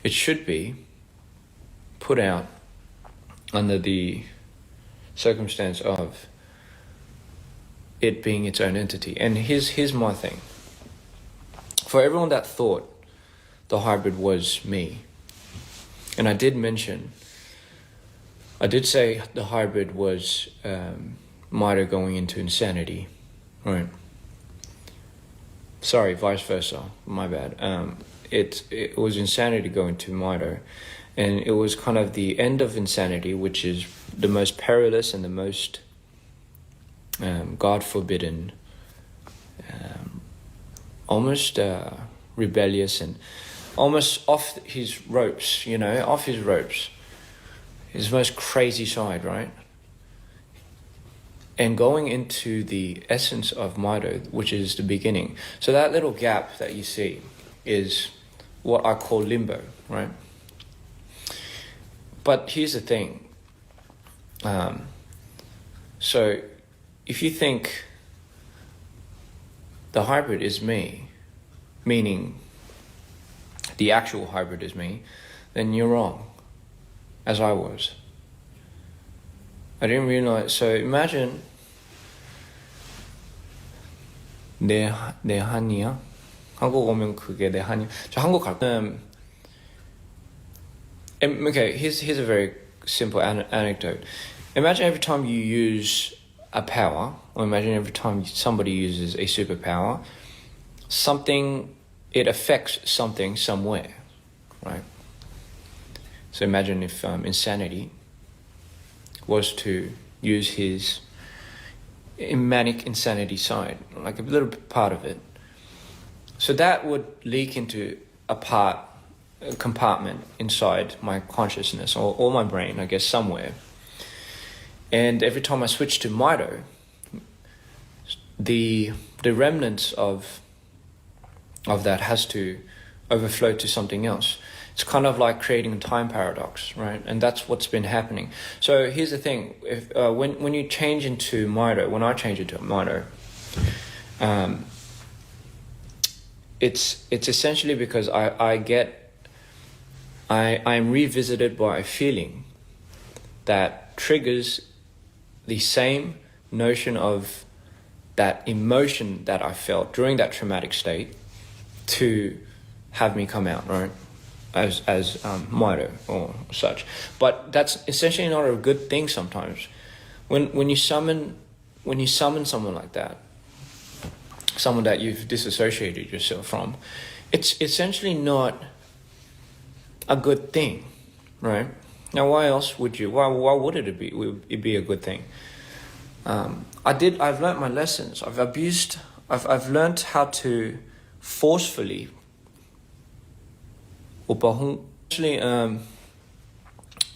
it should be put out under the circumstance of it being its own entity. And here's my thing. For everyone that thought the hybrid was me, and I did say the hybrid was Maito going into insanity, right? Sorry, vice versa, my bad. It was insanity going to Maito, and it was kind of the end of insanity, which is the most perilous and the most God forbidden, almost rebellious and almost off his ropes, his most crazy side, right? And going into the essence of Maito, which is the beginning. So that little gap that you see is what I call limbo, right? But here's the thing. So if you think the hybrid is me, meaning the actual hybrid is me, then you're wrong, as I was. I didn't realize. So imagine 내 한이야. 한국 오면 그게 내 한이. 저 한국 갈 okay, here's a very simple anecdote. Imagine every time you use a power, or imagine every time somebody uses a superpower, it affects something somewhere, right? So imagine if insanity was to use his manic insanity side, like a little part of it. So that would leak into a compartment inside my consciousness or my brain, I guess, somewhere. And every time I switch to Maito, the remnants of that has to overflow to something else. It's kind of like creating a time paradox, right? And that's what's been happening. So here's the thing: if when you change into Maito, when I change into Maito, it's essentially because I'm revisited by a feeling that triggers the same notion of that emotion that I felt during that traumatic state to have me come out, right? As Maito or such. But that's essentially not a good thing sometimes. When you summon someone like that, someone that you've disassociated yourself from, it's essentially not a good thing, right? Now, why else would you? Why would it be a good thing? I've learned my lessons. I've learned how to forcefully. Actually,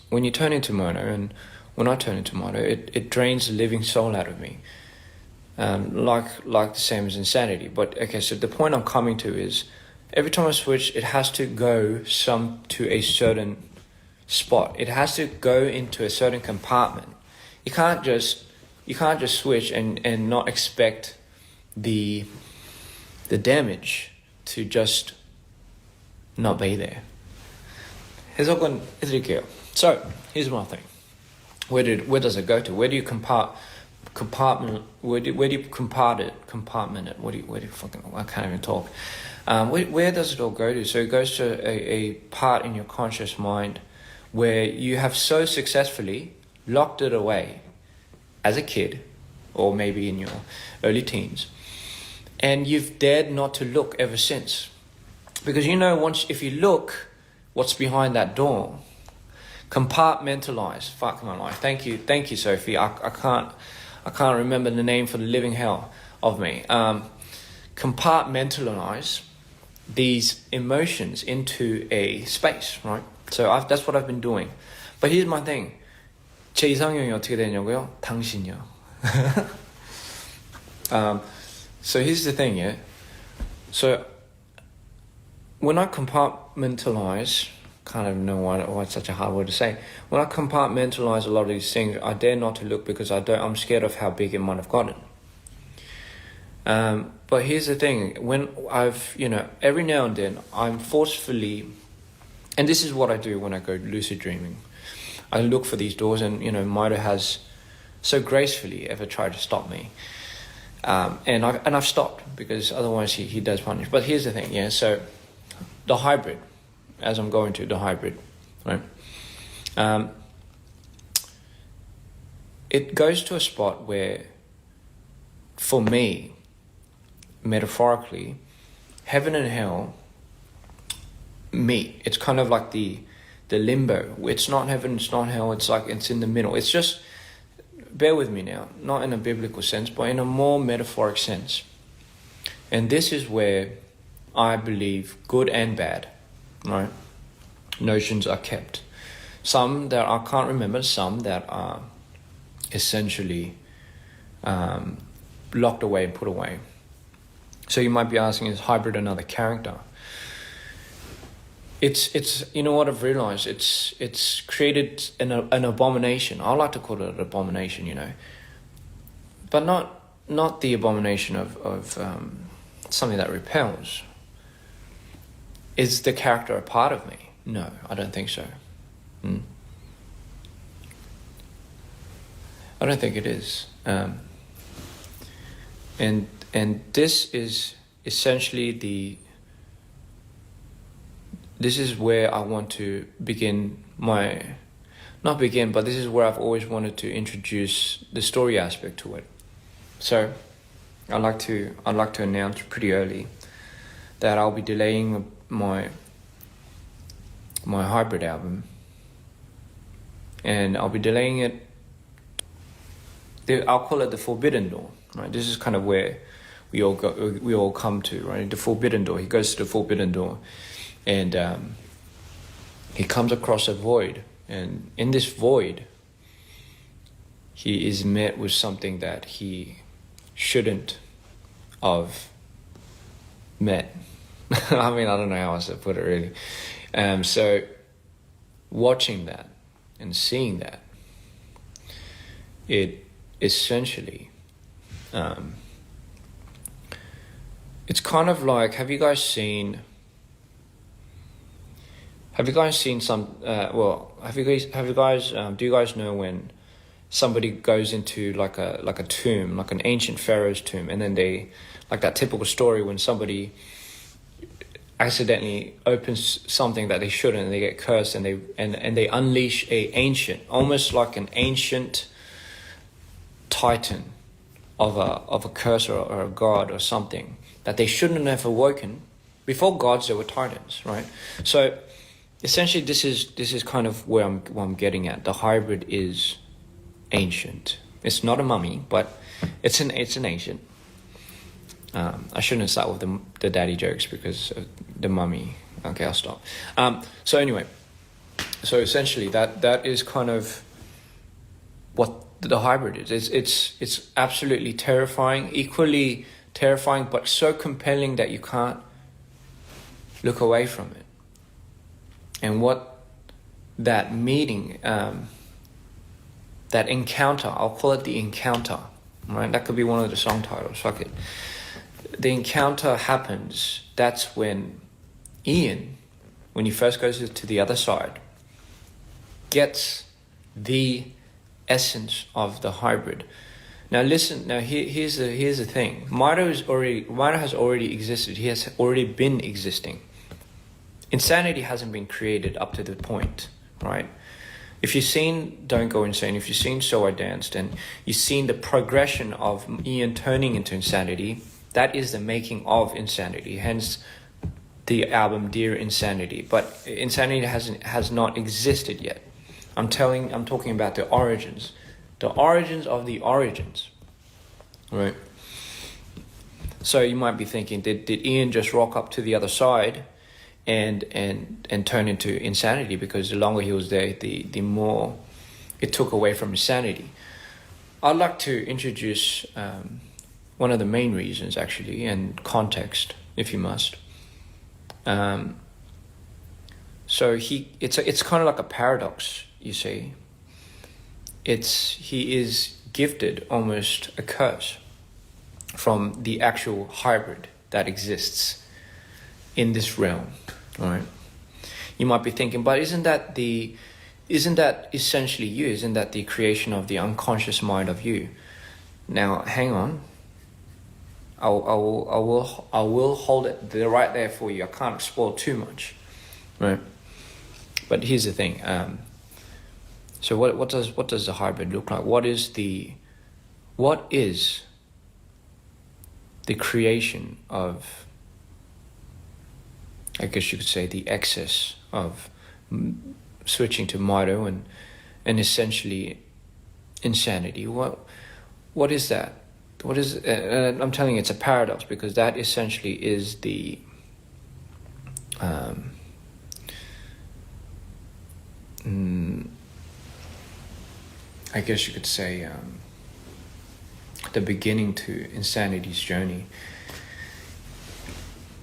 when you turn into Maito, and when I turn into Maito, it drains the living soul out of me, like the same as insanity. But okay, so the point I'm coming to is, every time I switch, it has to go to a certain spot. It has to go into a certain compartment. You can't just switch and not expect the damage to just not be there. 해석은 해드릴게요. So here's my thing. Where does it go to? Where do you compartment? Where do you compartment it? Where do you fucking? I can't even talk. Where does it all go to? So it goes to a part in your conscious mind where you have so successfully locked it away as a kid, or maybe in your early teens, and you've dared not to look ever since. Because if you look, what's behind that door? Compartmentalize. Fuck my life. Thank you, Sophie. I can't remember the name for the living hell of me. Compartmentalize these emotions into a space, right? So that's what I've been doing. But here's my thing. 제 이상형이 어떻게 되냐고요? 당신이요. So here's the thing, yeah? So when I compartmentalize, can't even know why it's such a hard word to say. When I compartmentalize a lot of these things, I dare not to look because I'm scared of how big it might have gotten. But here's the thing, when every now and then I'm forcefully And this is what I do when I go lucid dreaming. I look for these doors, and Mito has so gracefully ever tried to stop me, and I've stopped, because otherwise he does punish. But here's the thing, yeah. So the hybrid, as I'm going to the hybrid, right? It goes to a spot where, for me, metaphorically, heaven and hell meet. It's kind of like the limbo. It's not heaven, it's not hell, it's like it's in the middle. It's just, bear with me now, not in a biblical sense, but in a more metaphoric sense. And this is where I believe good and bad, right, notions are kept. Some that I can't remember, some that are essentially locked away and put away. So you might be asking, is hybrid another character? It's what I've realized, it's created an abomination. I like to call it an abomination, but not the abomination of something that repels. Is the character a part of me? No, I don't think so. I don't think it is. And this is essentially this is where I want to begin but this is where I've always wanted to introduce the story aspect to it. So I'd like to announce pretty early that I'll be delaying my hybrid album, and I'll be delaying it. I'll call it the Forbidden Door, right? This is kind of where we all come to, right? The Forbidden Door. He goes to the Forbidden Door, and he comes across a void, and in this void, he is met with something that he shouldn't have met. I mean, I don't know how else to put it, really. So watching that and seeing that, it essentially, it's kind of like, have you guys seen some, do you guys know when somebody goes into like a tomb, like an ancient pharaoh's tomb, and then they, like that typical story when somebody accidentally opens something that they shouldn't, and they get cursed, and they unleash almost like an ancient titan of a curse or a god or something that they shouldn't have awoken. Before gods, there were titans, right? So essentially, this is kind of where I'm getting at. The hybrid is ancient. It's not a mummy, but it's an ancient. I shouldn't start with the daddy jokes because of the mummy. Okay, I'll stop. So anyway, so essentially that is kind of what the hybrid is. It's absolutely terrifying, equally terrifying, but so compelling that you can't look away from it. And what that meeting, that encounter, I'll call it the encounter, right? That could be one of the song titles, fuck it. The encounter happens, that's when Ian, when he first goes to the other side, gets the essence of the hybrid. Now listen, here's the thing. Mito has already existed. He has already been existing. Insanity hasn't been created up to the point, right? If you've seen Don't Go Insane, if you've seen So I Danced, and you've seen the progression of Ian turning into insanity, that is the making of insanity. Hence the album Dear Insanity. But insanity has not existed yet. I'm talking about the origins of the origins, right? So you might be thinking, did Ian just rock up to the other side and turn into insanity, because the longer he was there, the more it took away from his sanity? I'd like to introduce one of the main reasons, actually, and context, if you must. So it's kind of like a paradox, you see. He is gifted almost a curse from the actual hybrid that exists in this realm, right? You might be thinking, but isn't that essentially you? Isn't that the creation of the unconscious mind of you? Now, hang on. I will hold it there, right there for you. I can't spoil too much, right? But here's the thing. So what does the hybrid look like? What is the creation of, I guess you could say, the excess of switching to Mito and essentially insanity? What is that? What is? I'm telling you, it's a paradox, because that essentially is the I guess you could say the beginning to insanity's journey.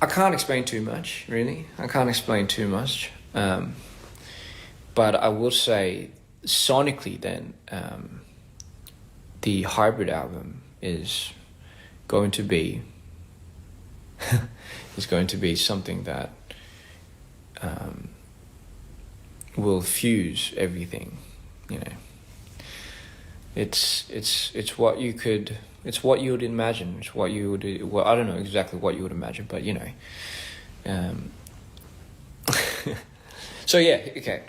I can't explain too much, really. I can't explain too much. But I will say, sonically then, the hybrid album is going to be something that will fuse everything, you know. It's what you would imagine. It's what you would. Well, I don't know exactly what you would imagine, but you know. So yeah, okay.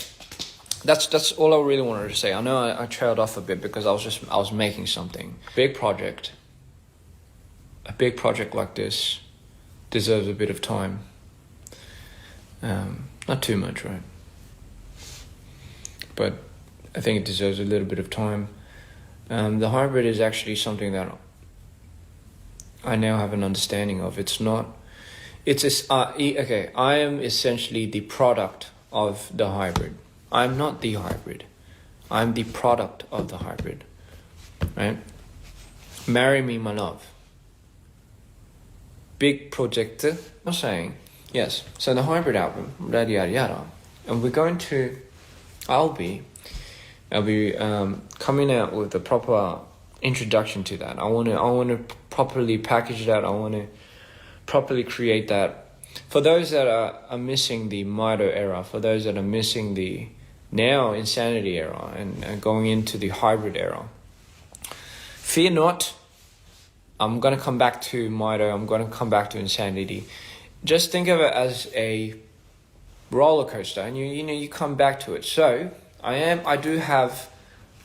That's all I really wanted to say. I know I trailed off a bit because I was making something. A big project like this deserves a bit of time. Not too much, right? But I think it deserves a little bit of time. The hybrid is actually something that I now have an understanding of. I am essentially the product of the hybrid. I'm not the hybrid. I'm the product of the hybrid, right? Marry me, my love. Big project, I'm saying, yes. So the hybrid album, yada yada yada, and I'll be coming out with a proper introduction to that. I want to properly package that. I want to properly create that. For those that are missing the Mito era, for those that are missing the now insanity era and going into the hybrid era, fear not. I'm going to come back to Mito. I'm going to come back to insanity. Just think of it as a roller coaster, and you come back to it. So I do have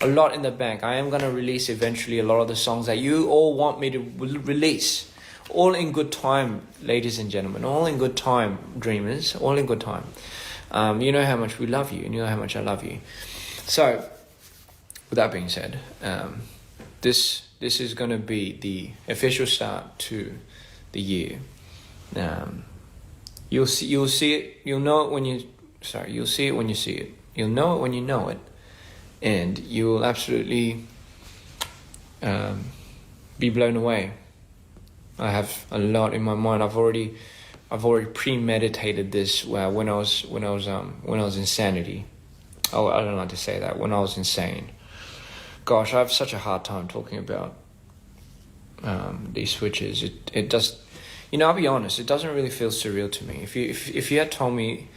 a lot in the bank. I am going to release eventually a lot of the songs that you all want me to release. All in good time, ladies and gentlemen. All in good time, dreamers. All in good time. You know how much we love you, and you know how much I love you. So, with that being said, this is going to be the official start to the year. You'll see it. You'll know it when you see it. You'll know it when you know it, and you will absolutely be blown away. I have a lot in my mind. I've already premeditated this. When I was insanity. Oh, I don't like to say that. When I was insane. Gosh, I have such a hard time talking about these switches. It does. I'll be honest. It doesn't really feel surreal to me. If you had told me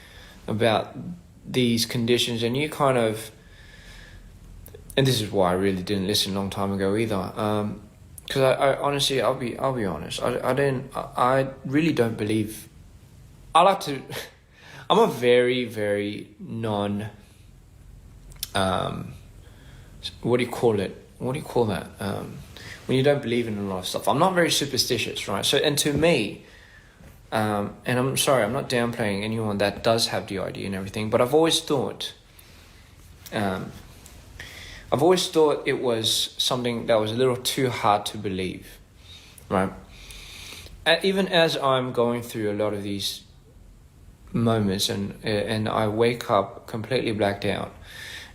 about these conditions, and you kind of, and this is why I really didn't listen a long time ago either, because I honestly, I'll be honest, I really don't believe. I'm a very, very non, what do you call that, when you don't believe in a lot of stuff. I'm not very superstitious, right? So, and to me, and I'm sorry, I'm not downplaying anyone that does have the idea and everything, but I've always thought it was something that was a little too hard to believe, right? And even as I'm going through a lot of these moments, and I wake up completely blacked out,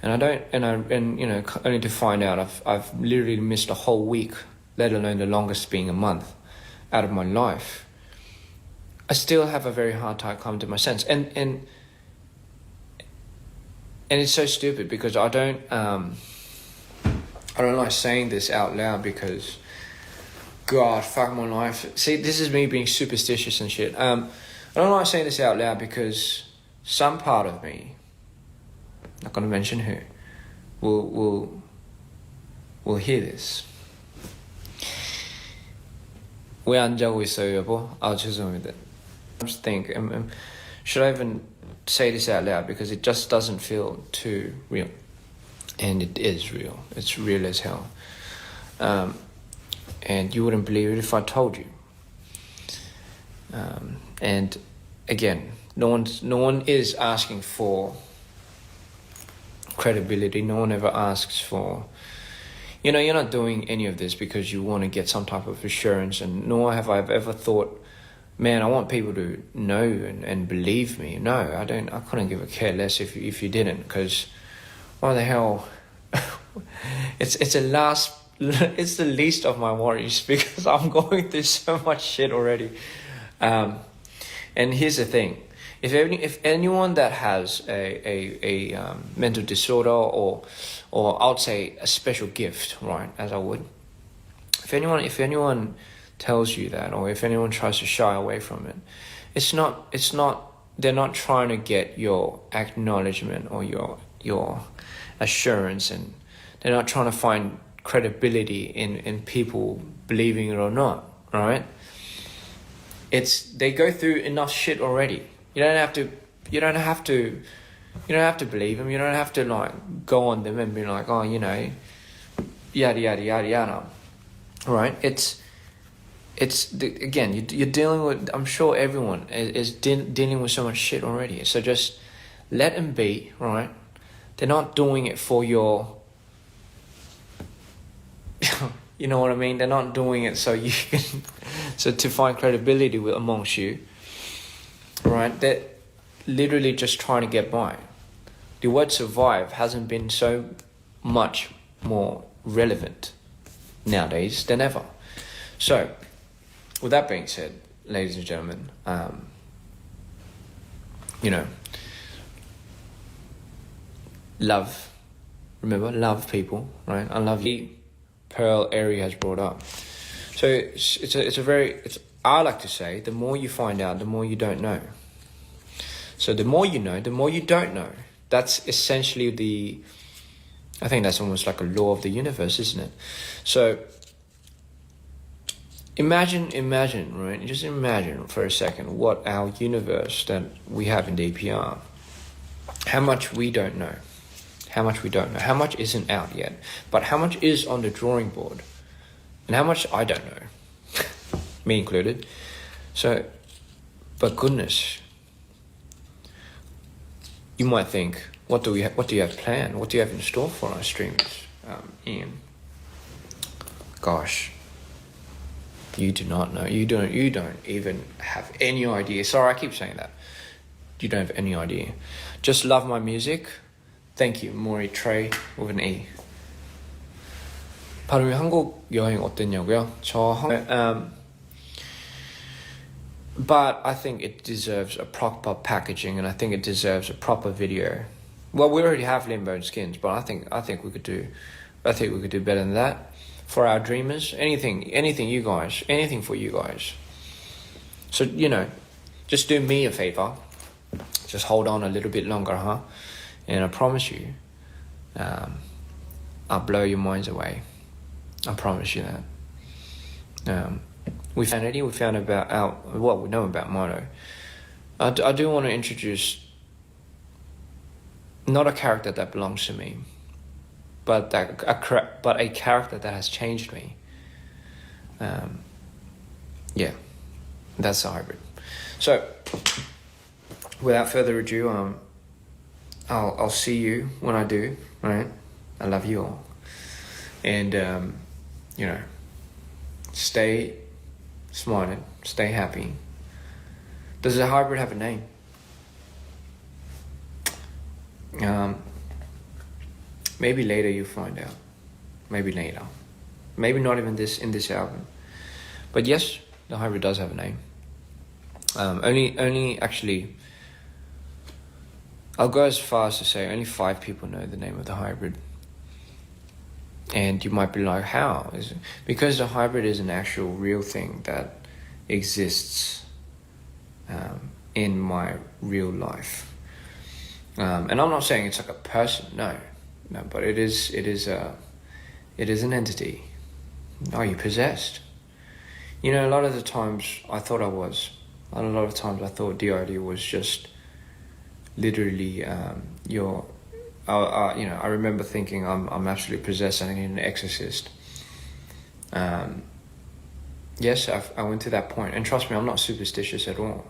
and only to find out I've literally missed a whole week, let alone the longest being a month, out of my life. I still have a very hard time coming to my sense, and it's so stupid because I don't like saying this out loud because, God, fuck my life. See, this is me being superstitious and shit. I don't like saying this out loud because some part of me, not gonna mention who, will hear this. 왜 안 자고 있어요, 여보? 죄송합니다. I just think, should I even say this out loud? Because it just doesn't feel too real. And it is real. It's real as hell. And you wouldn't believe it if I told you. And again, no one is asking for credibility. No one ever asks for, you're not doing any of this because you want to get some type of assurance, and nor have I ever thought, man, I want people to know and believe me. No, I couldn't give a care less if you didn't, because why the hell? it's the least of my worries, because I'm going through so much shit already. And here's the thing: if anyone that has a mental disorder, or I'd say a special gift, right, as I would, if anyone tells you that, or if anyone tries to shy away from it, it's not they're not trying to get your acknowledgement or your assurance, and they're not trying to find credibility in people believing it or not, right? They go through enough shit already. You don't have to believe them. You don't have to like go on them and be like, oh, yada yada yada yada, right? Again, you're dealing with, I'm sure everyone is dealing with so much shit already. So just let them be, right? They're not doing it for your, you know what I mean? They're not doing it so you can, so to find credibility amongst you, right? They're literally just trying to get by. The word survive hasn't been so much more relevant nowadays than ever. So, with that being said, ladies and gentlemen, love. Remember, love people, right? I love you. Pearl Airy has brought up. So I like to say, the more you find out, the more you don't know. So the more you know, the more you don't know. That's essentially I think that's almost like a law of the universe, isn't it? So imagine, right? Just imagine for a second what our universe that we have in DPR, how much we don't know. How much we don't know. How much isn't out yet. But how much is on the drawing board. And how much I don't know. Me included. So, but goodness. You might think, what do you have planned? What do you have in store for our streamers, Ian? Gosh. You do not know. You don't even have any idea. Sorry, I keep saying that. You don't have any idea. Just love my music. Thank you, Mori Trey with an E. 발음이 한국 여행 어땠냐고요? But I think it deserves a proper packaging, and I think it deserves a proper video. Well, we already have Limbo and Skins, but I think we could do better than that for our dreamers. Anything you guys, anything for you guys. So just do me a favor. Just hold on a little bit longer, huh? And I promise you, I'll blow your minds away. I promise you that. We found about what we know about Mono. I do want to introduce not a character that belongs to me, but a character that has changed me. Yeah, that's the hybrid. So, without further ado, I'll see you when I do, right? I love you all. And, stay smiling, stay happy. Does the hybrid have a name? Maybe later you'll find out. Maybe later. Maybe not even in this album. But yes, the hybrid does have a name. Only actually, I'll go as far as to say only 5 people know the name of the hybrid. And you might be like, how? Because the hybrid is an actual real thing that exists in my real life. And I'm not saying it's like a person, no, but it is an entity. Are you possessed? You know, a lot of the times I thought I was. A lot of times I thought DID was just literally I remember thinking I'm absolutely possessed and I need an exorcist. Yes, I went to that point, and trust me, I'm not superstitious at all.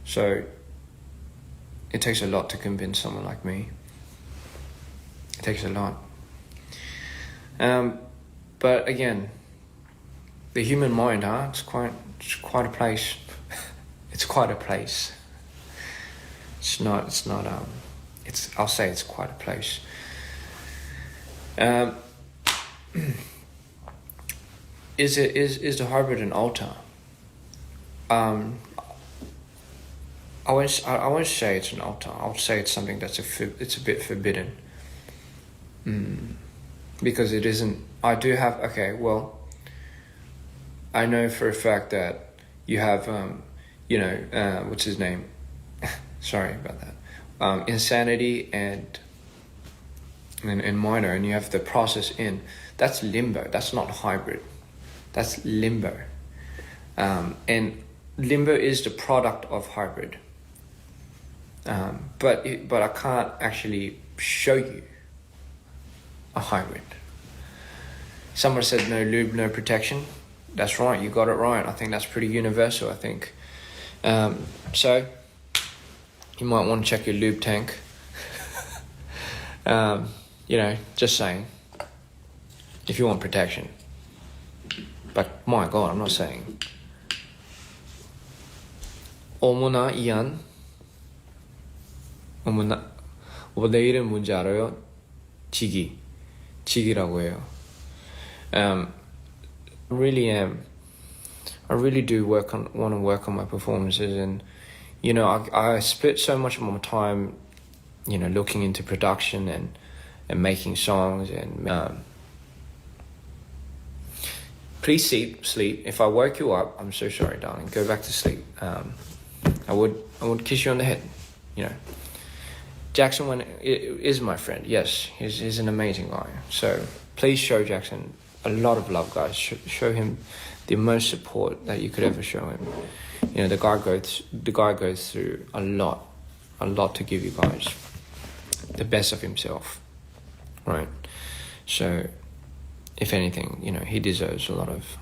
So it takes a lot to convince someone like me. It takes a lot. But again, the human mind, it's quite a place. It's quite a place. I'll say it's quite a place. Is the hybrid an altar? I won't say it's an altar. I'll say it's something that's it's a bit forbidden. Because it isn't. I do have. Okay, well, I know for a fact that you have. What's his name? Sorry about that. Insanity and minor, and you have the process in. That's limbo. That's not hybrid. That's limbo. And limbo is the product of hybrid. But I can't actually show you a hybrid. Someone said no lube, no protection. That's right, you got it right. I think that's pretty universal, I think. So, you might want to check your lube tank. Just saying. If you want protection. But my God, I'm not saying. 어머나 이안. 내일은 뭔지 알아요? 지기라고 해요. I really do want to work on my performances, and I split so much of my time, looking into production and making songs, and please sleep. If I woke you up, I'm so sorry, darling. Go back to sleep. I would kiss you on the head. Jackson is my friend. Yes, he's an amazing guy. So please show Jackson a lot of love, guys. Show him the most support that you could ever show him. The guy goes through a lot to give you guys the best of himself, right? So, if anything, he deserves a lot of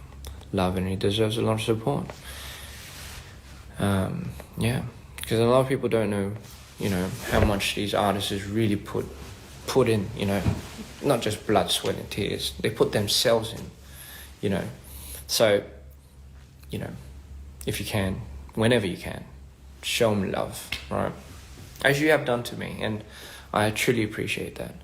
love and he deserves a lot of support. Because a lot of people don't know, how much these artists really put in, not just blood, sweat and tears. They put themselves in, So, if you can, whenever you can, show them love, right? As you have done to me, and I truly appreciate that.